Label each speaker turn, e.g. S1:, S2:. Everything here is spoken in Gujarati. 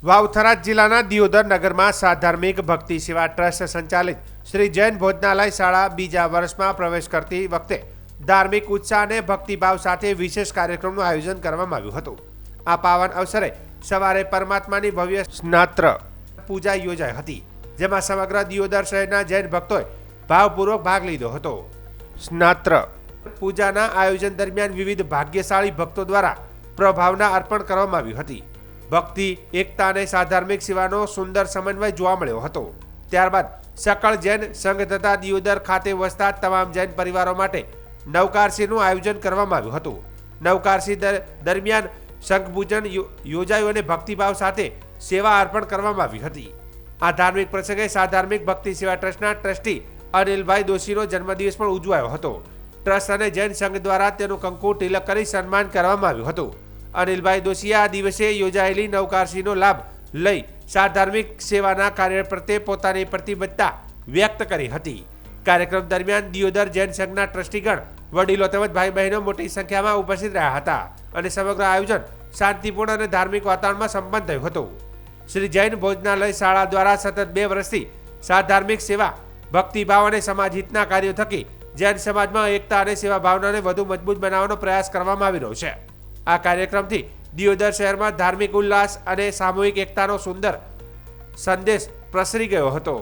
S1: વાવ-થરાદ જિલ્લાના દિયોદર નગરમાં સાધાર્મિક ભક્તિ સેવા ટ્રસ્ટ સંચાલિત શ્રી જૈન ભોજનાલય શાળા બીજા વર્ષમાં પ્રવેશ કરતી વખતે ધાર્મિક ઉત્સાહ અને ભક્તિભાવ સાથે વિશેષ કાર્યક્રમનું આયોજન કરવામાં આવ્યું હતું। આ પાવન અવસરે સવારે પરમાત્માની ભવ્ય સ્નાત્ર પૂજા યોજાઈ હતી, જેમાં સમગ્ર દિયોદર શહેરના જૈન ભક્તોએ ભાવપૂર્વક ભાગ લીધો હતો। સ્નાત્ર પૂજાના આયોજન દરમિયાન વિવિધ ભાગ્યશાળી ભક્તો દ્વારા પ્રભાવના અર્પણ કરવામાં આવી હતી। ભક્તિ, એકતા અને સાધાર્મિક સેવાનો સુંદર સમન્વય જોવા મળ્યો હતો। ત્યારબાદ સકળ જૈન સંઘ તથા દિયોદર ખાતે વસતા તમામ જૈન પરિવારો માટે નવકારસીનું આયોજન કરવામાં આવ્યું હતું। નવકારસી દરમિયાન શંખ પૂજન યોજાયું અને ભક્તિભાવ સાથે સેવા અર્પણ કરવામાં આવી હતી। આ ધાર્મિક પ્રસંગે સાધાર્મિક ભક્તિ સેવા ટ્રસ્ટના ટ્રસ્ટી અનિલભાઈ દોશીનો જન્મદિવસ પણ ઉજવાયો હતો। ટ્રસ્ટ અને જૈન સંઘ દ્વારા તેનું કંકુ તિલક કરી સન્માન કરવામાં આવ્યું હતું। અનિલભાઈ દોશીએ આ દિવસે યોજાયેલી નવકારસીનો લાભ લઈ સાધાર્મિક સેવાના કાર્ય પ્રત્યે પોતાની પ્રતિબદ્ધતા વ્યક્ત કરી હતી। કાર્યક્રમ દરમિયાન દિયોદર જૈન સંઘના ટ્રસ્ટીગણ, વડીલો તેમજ ભાઈ બહેનો મોટી સંખ્યામાં ઉપસ્થિત રહ્યા હતા અને સમગ્ર આયોજન શાંતિપૂર્ણ અને ધાર્મિક વાતાવરણમાં સંપન્ન થયું હતું। શ્રી જૈન ભોજનાલય શાળા દ્વારા સતત 2 વર્ષથી સાધાર્મિક સેવા, ભક્તિભાવ અને સમાજ હિતના કાર્યો થકી જૈન સમાજમાં એકતા અને સેવા ભાવનાને વધુ મજબૂત બનાવવાનો પ્રયાસ કરવામાં આવી રહ્યો છે। આ કાર્યક્રમથી દિયોદર શહેરમાં ધાર્મિક ઉલ્લાસ અને સામૂહિક એકતાનો સુંદર સંદેશ પ્રસરી ગયો હતો।